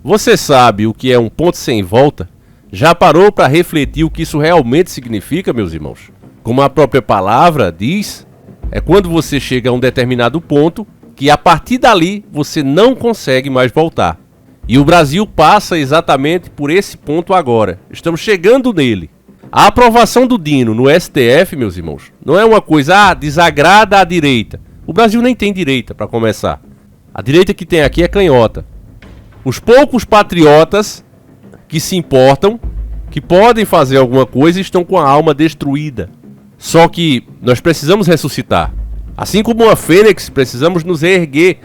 Você sabe o que é um ponto sem volta? Já parou para refletir o que isso realmente significa, meus irmãos? Como a própria palavra diz, é quando você chega a um determinado ponto que a partir dali você não consegue mais voltar. E o Brasil passa exatamente por esse ponto agora. Estamos chegando nele. A aprovação do Dino no STF, meus irmãos, não é uma coisa, desagrada à direita. O Brasil nem tem direita, para começar. A direita que tem aqui é canhota. Os poucos patriotas que se importam, que podem fazer alguma coisa, estão com a alma destruída. Só que nós precisamos ressuscitar. Assim como uma fênix, precisamos nos reerguer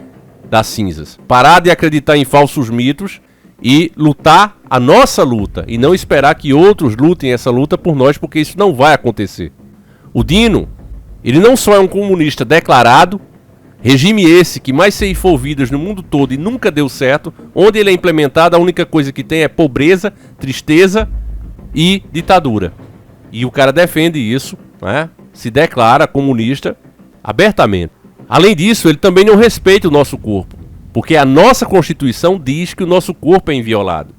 das cinzas. Parar de acreditar em falsos mitos e lutar a nossa luta. E não esperar que outros lutem essa luta por nós, porque isso não vai acontecer. O Dino, ele não só é um comunista declarado, regime esse que mais ceifou vidas no mundo todo e nunca deu certo, onde ele é implementado a única coisa que tem é pobreza, tristeza e ditadura. E o cara defende isso, né? Se declara comunista abertamente. Além disso, ele também não respeita o nosso corpo, porque a nossa Constituição diz que o nosso corpo é inviolado.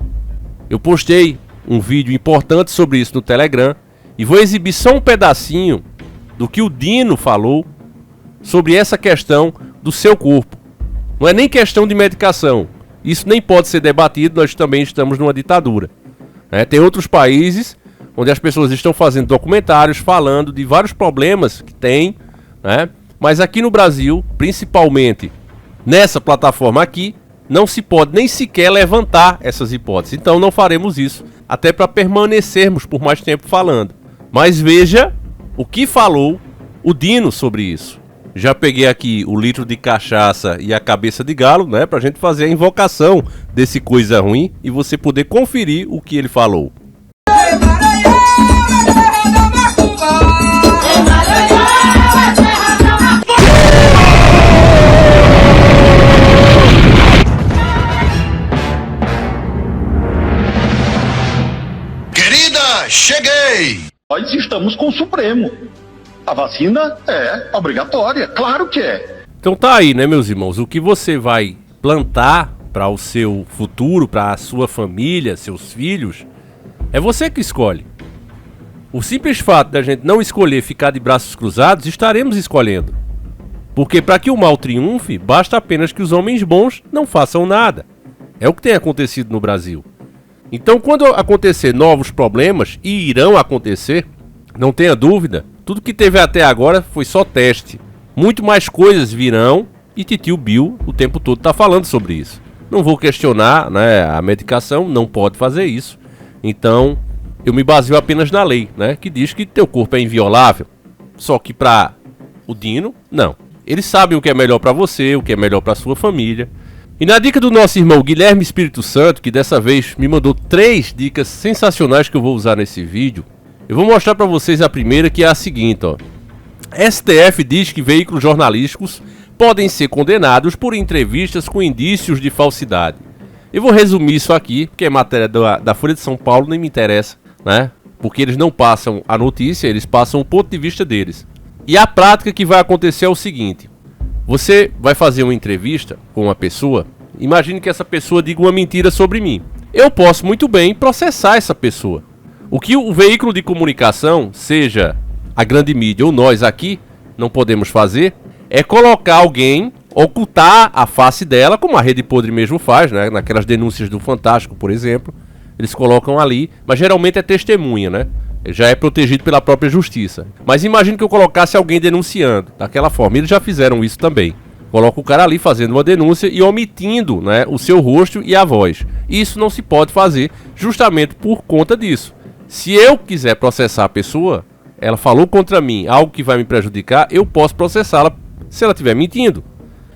Eu postei um vídeo importante sobre isso no Telegram e vou exibir só um pedacinho do que o Dino falou sobre essa questão do seu corpo. Não é nem questão de medicação. Isso nem pode ser debatido, nós também estamos numa ditadura. Tem outros países onde as pessoas estão fazendo documentários falando de vários problemas que tem, né? Mas aqui no Brasil, principalmente nessa plataforma aqui, não se pode nem sequer levantar essas hipóteses. Então não faremos isso, até para permanecermos por mais tempo falando. Mas veja o que falou o Dino sobre isso. Já peguei aqui o litro de cachaça e a cabeça de galo, né, pra gente fazer a invocação desse coisa ruim e você poder conferir o que ele falou. Querida, cheguei! Nós estamos com o Supremo. A vacina é obrigatória, claro que é. Então tá aí, né, meus irmãos? O que você vai plantar para o seu futuro, para a sua família, seus filhos, é você que escolhe. O simples fato da gente não escolher ficar de braços cruzados, estaremos escolhendo. Porque para que o mal triunfe, basta apenas que os homens bons não façam nada. É o que tem acontecido no Brasil. Então, quando acontecer novos problemas, e irão acontecer, não tenha dúvida, tudo que teve até agora foi só teste. Muito mais coisas virão e titio Bill o tempo todo está falando sobre isso. Não vou questionar, né, a medicação, não pode fazer isso. Então, eu me baseio apenas na lei, né, que diz que teu corpo é inviolável. Só que para o Dino, não. Eles sabem o que é melhor para você, o que é melhor para sua família. E na dica do nosso irmão Guilherme Espírito Santo, que dessa vez me mandou 3 dicas sensacionais que eu vou usar nesse vídeo, eu vou mostrar para vocês a primeira, que é a seguinte, ó. STF diz que veículos jornalísticos podem ser condenados por entrevistas com indícios de falsidade. Eu vou resumir isso aqui, porque é matéria da Folha de São Paulo, nem me interessa, né? Porque eles não passam a notícia, eles passam o ponto de vista deles. E a prática que vai acontecer é o seguinte: você vai fazer uma entrevista com uma pessoa, imagine que essa pessoa diga uma mentira sobre mim. Eu posso muito bem processar essa pessoa. O que o veículo de comunicação, seja a grande mídia ou nós aqui, não podemos fazer, é colocar alguém, ocultar a face dela, como a Rede Podre mesmo faz, né? Naquelas denúncias do Fantástico, por exemplo, eles colocam ali, mas geralmente é testemunha, né? Já é protegido pela própria justiça. Mas imagine que eu colocasse alguém denunciando, daquela forma. Eles já fizeram isso também. Coloca o cara ali fazendo uma denúncia e omitindo, né, o seu rosto e a voz. Isso não se pode fazer justamente por conta disso. Se eu quiser processar a pessoa, ela falou contra mim algo que vai me prejudicar, eu posso processá-la se ela estiver mentindo.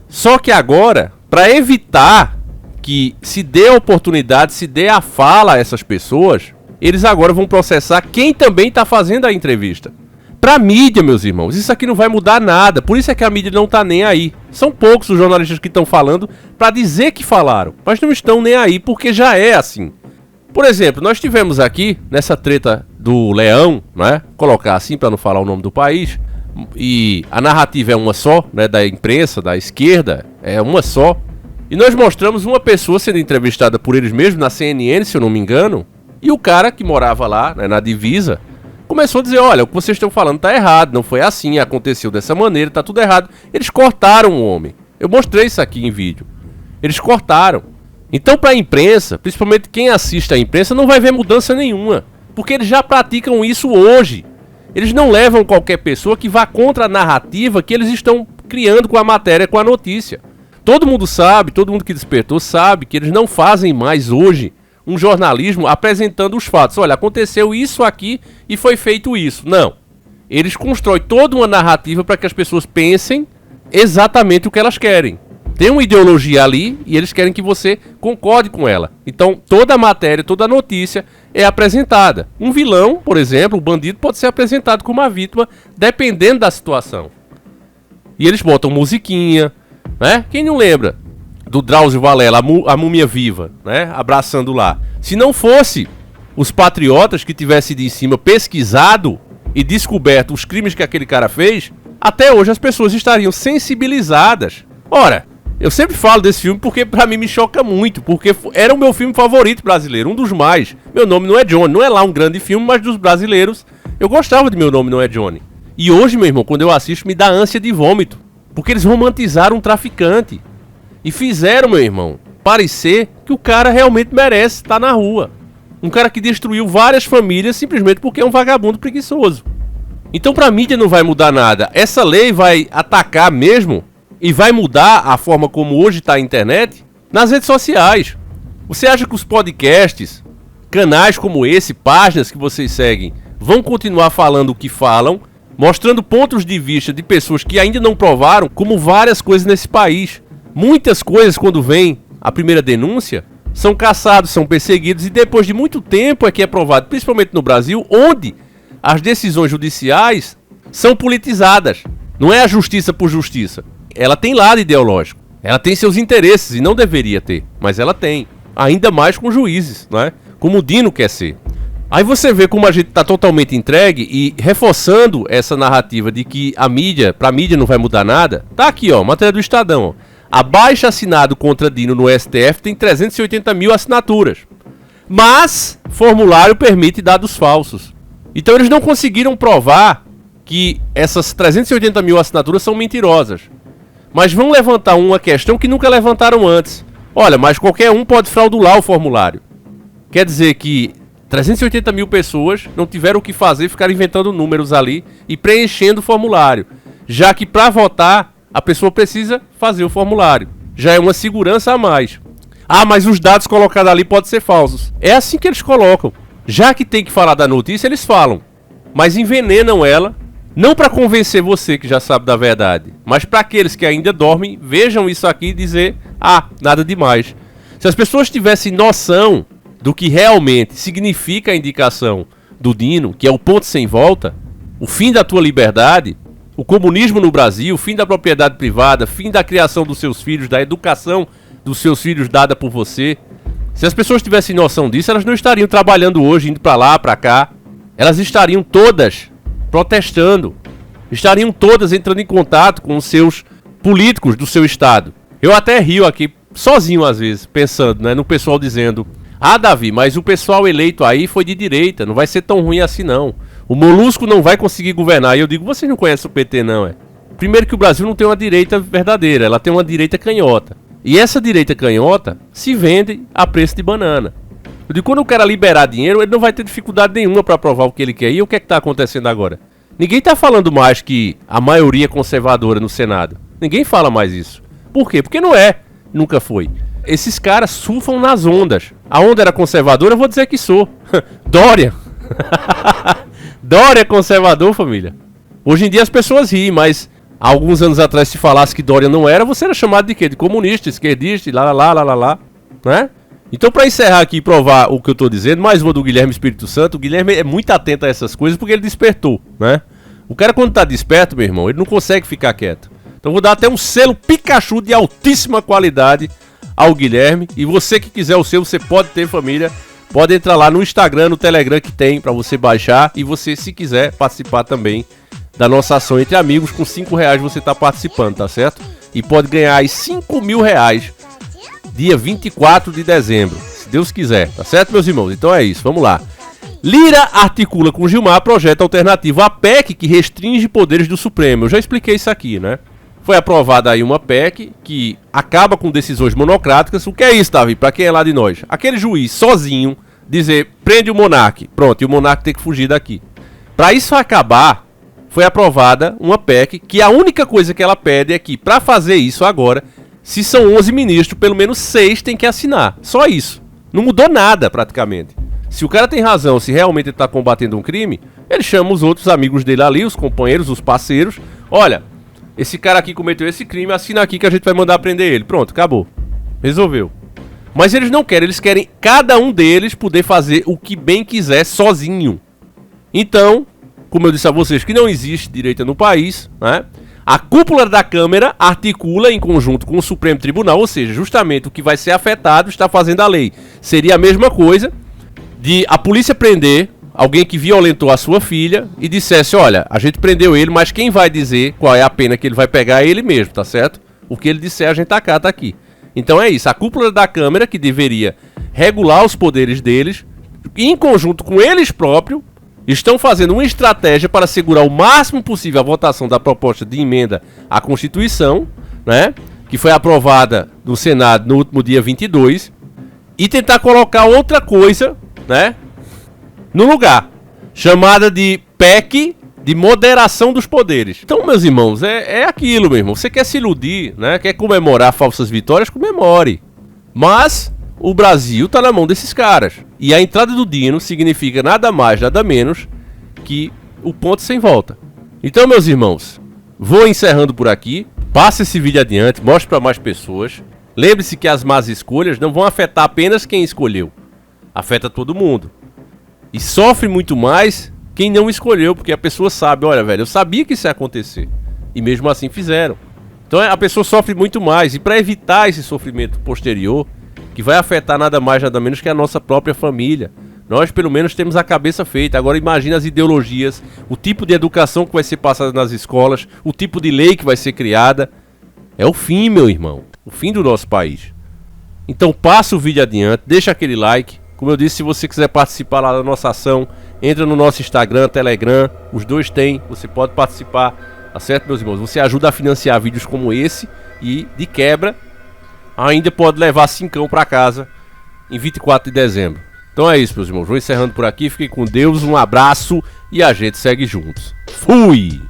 Só que agora, para evitar que se dê a oportunidade, se dê a fala a essas pessoas, eles agora vão processar quem também está fazendo a entrevista. Pra mídia, meus irmãos, isso aqui não vai mudar nada. Por isso é que a mídia não tá nem aí. São poucos os jornalistas que estão falando para dizer que falaram, mas não estão nem aí porque já é assim. Por exemplo, nós tivemos aqui, nessa treta do Leão, né? Colocar assim para não falar o nome do país, e a narrativa é uma só, né? Da imprensa, da esquerda, é uma só. E nós mostramos uma pessoa sendo entrevistada por eles mesmos, na CNN, se eu não me engano, e o cara que morava lá, né, na divisa, começou a dizer, olha, o que vocês estão falando tá errado, não foi assim, aconteceu dessa maneira, tá tudo errado. Eles cortaram o homem. Eu mostrei isso aqui em vídeo. Eles cortaram. Então, para a imprensa, principalmente quem assiste à imprensa, não vai ver mudança nenhuma, porque eles já praticam isso hoje. Eles não levam qualquer pessoa que vá contra a narrativa que eles estão criando com a matéria, com a notícia. Todo mundo sabe, todo mundo que despertou sabe que eles não fazem mais hoje um jornalismo apresentando os fatos. Olha, aconteceu isso aqui e foi feito isso. Não. Eles constroem toda uma narrativa para que as pessoas pensem exatamente o que elas querem. Tem uma ideologia ali e eles querem que você concorde com ela. Então, toda a matéria, toda a notícia é apresentada. Um vilão, por exemplo, um bandido, pode ser apresentado como uma vítima, dependendo da situação. E eles botam musiquinha, né? Quem não lembra do Drauzio Varela, a múmia viva, né? Abraçando lá. Se não fosse os patriotas que tivessem de em cima pesquisado e descoberto os crimes que aquele cara fez, até hoje as pessoas estariam sensibilizadas. Ora, eu sempre falo desse filme porque pra mim me choca muito, porque era o meu filme favorito brasileiro, um dos mais. Meu Nome Não É Johnny, não é lá um grande filme, mas dos brasileiros eu gostava de Meu Nome Não É Johnny. E hoje, meu irmão, quando eu assisto, me dá ânsia de vômito, porque eles romantizaram um traficante e fizeram, meu irmão, parecer que o cara realmente merece estar na rua. Um cara que destruiu várias famílias simplesmente porque é um vagabundo preguiçoso. Então pra mídia não vai mudar nada. Essa lei vai atacar mesmo e vai mudar a forma como hoje está a internet nas redes sociais. Você acha que os podcasts, canais como esse, páginas que vocês seguem, vão continuar falando o que falam, mostrando pontos de vista de pessoas que ainda não provaram, como várias coisas nesse país? Muitas coisas, quando vem a primeira denúncia, são caçados, são perseguidos e depois de muito tempo é que é provado, principalmente no Brasil, onde as decisões judiciais são politizadas. Não é a justiça por justiça. Ela tem lado ideológico. Ela tem seus interesses e não deveria ter, mas ela tem. Ainda mais com juízes, não é? Como o Dino quer ser. Aí você vê como a gente está totalmente entregue e reforçando essa narrativa de que a mídia, pra mídia não vai mudar nada. Tá aqui, ó, matéria do Estadão, ó. Abaixo assinado contra Dino no STF tem 380 mil assinaturas. Mas formulário permite dados falsos. Então eles não conseguiram provar que essas 380 mil assinaturas são mentirosas. Mas vão levantar uma questão que nunca levantaram antes. Olha, mas qualquer um pode fraudular o formulário. Quer dizer que 380 mil pessoas não tiveram o que fazer, ficaram inventando números ali e preenchendo o formulário. Já que para votar, a pessoa precisa fazer o formulário. Já é uma segurança a mais. Ah, mas os dados colocados ali podem ser falsos. É assim que eles colocam. Já que tem que falar da notícia, eles falam. Mas envenenam ela, não para convencer você que já sabe da verdade, mas para aqueles que ainda dormem, vejam isso aqui e dizer, ah, nada demais. Se as pessoas tivessem noção do que realmente significa a indicação do Dino, que é o ponto sem volta, o fim da tua liberdade, o comunismo no Brasil, o fim da propriedade privada, fim da criação dos seus filhos, da educação dos seus filhos dada por você. Se as pessoas tivessem noção disso, elas não estariam trabalhando hoje, indo pra lá, pra cá. Elas estariam todas protestando. Estariam todas entrando em contato com os seus políticos do seu estado. Eu até rio aqui, sozinho às vezes, pensando, né, no pessoal dizendo: ah, Davi, mas o pessoal eleito aí foi de direita, não vai ser tão ruim assim não. O Molusco não vai conseguir governar. E eu digo, vocês não conhecem o PT não, é? Primeiro que o Brasil não tem uma direita verdadeira, ela tem uma direita canhota. E essa direita canhota se vende a preço de banana. Eu digo, quando o cara liberar dinheiro, ele não vai ter dificuldade nenhuma para aprovar o que ele quer. E o que é que está acontecendo agora? Ninguém está falando mais que a maioria conservadora no Senado. Ninguém fala mais isso. Por quê? Porque não é. Nunca foi. Esses caras surfam nas ondas. A onda era conservadora, eu vou dizer que sou. Dória. Dória é conservador, família. Hoje em dia as pessoas riem, mas há alguns anos atrás, se falasse que Dória não era, você era chamado de quê? De comunista, esquerdista, lá, né? Então, para encerrar aqui e provar o que eu tô dizendo, mais uma do Guilherme Espírito Santo. O Guilherme é muito atento a essas coisas porque ele despertou, né? O cara, quando tá desperto, meu irmão, ele não consegue ficar quieto. Então, eu vou dar até um selo Pikachu de altíssima qualidade ao Guilherme. E você que quiser o seu, você pode ter, família. Pode entrar lá no Instagram, no Telegram que tem para você baixar. E você, se quiser, participar também da nossa ação Entre Amigos. Com R$5 você tá participando, tá certo? E pode ganhar aí R$5.000 dia 24 de dezembro, se Deus quiser, tá certo, meus irmãos? Então é isso, vamos lá. Lira articula com Gilmar projeto alternativo à PEC que restringe poderes do Supremo. Eu já expliquei isso aqui, né? Foi aprovada aí uma PEC que acaba com decisões monocráticas. O que é isso, Davi? Pra quem é lá de nós? Aquele juiz sozinho dizer, prende o monarca. Pronto, e o monarca tem que fugir daqui. Pra isso acabar, foi aprovada uma PEC que a única coisa que ela pede é que, pra fazer isso agora, se são 11 ministros, pelo menos 6 tem que assinar. Só isso. Não mudou nada, praticamente. Se o cara tem razão, se realmente ele tá combatendo um crime, ele chama os outros amigos dele ali, os companheiros, os parceiros. Olha, esse cara aqui cometeu esse crime, assina aqui que a gente vai mandar prender ele. Pronto, acabou. Resolveu. Mas eles não querem, eles querem cada um deles poder fazer o que bem quiser sozinho. Então, como eu disse a vocês que não existe direita no país, né? A cúpula da Câmara articula em conjunto com o Supremo Tribunal, ou seja, justamente o que vai ser afetado está fazendo a lei. Seria a mesma coisa de a polícia prender alguém que violentou a sua filha e dissesse, olha, a gente prendeu ele, mas quem vai dizer qual é a pena que ele vai pegar é ele mesmo, tá certo? O que ele disser a gente acata aqui. Então é isso, a cúpula da Câmara que deveria regular os poderes deles, em conjunto com eles próprios, estão fazendo uma estratégia para segurar o máximo possível a votação da proposta de emenda à Constituição, né? Que foi aprovada no Senado no último dia 22, e tentar colocar outra coisa, né, no lugar, chamada de PEC de moderação dos poderes. Então, meus irmãos, é aquilo, meu irmão. Você quer se iludir, né? Quer comemorar falsas vitórias? Comemore. Mas o Brasil tá na mão desses caras. E a entrada do Dino significa nada mais, nada menos que o ponto sem volta. Então, meus irmãos, vou encerrando por aqui. Passe esse vídeo adiante, mostre para mais pessoas. Lembre-se que as más escolhas não vão afetar apenas quem escolheu. Afeta todo mundo. E sofre muito mais quem não escolheu, porque a pessoa sabe, olha, velho, eu sabia que isso ia acontecer. E mesmo assim fizeram. Então a pessoa sofre muito mais. E para evitar esse sofrimento posterior, que vai afetar nada mais, nada menos que a nossa própria família, nós pelo menos temos a cabeça feita. Agora imagina as ideologias, o tipo de educação que vai ser passada nas escolas, o tipo de lei que vai ser criada. É o fim, meu irmão. O fim do nosso país. Então passa o vídeo adiante, deixa aquele like. Como eu disse, se você quiser participar lá da nossa ação, entra no nosso Instagram, Telegram, os dois tem, você pode participar, tá certo, meus irmãos? Você ajuda a financiar vídeos como esse e, de quebra, ainda pode levar 5 pra casa em 24 de dezembro. Então é isso, meus irmãos, vou encerrando por aqui, fiquem com Deus, um abraço e a gente segue juntos. Fui!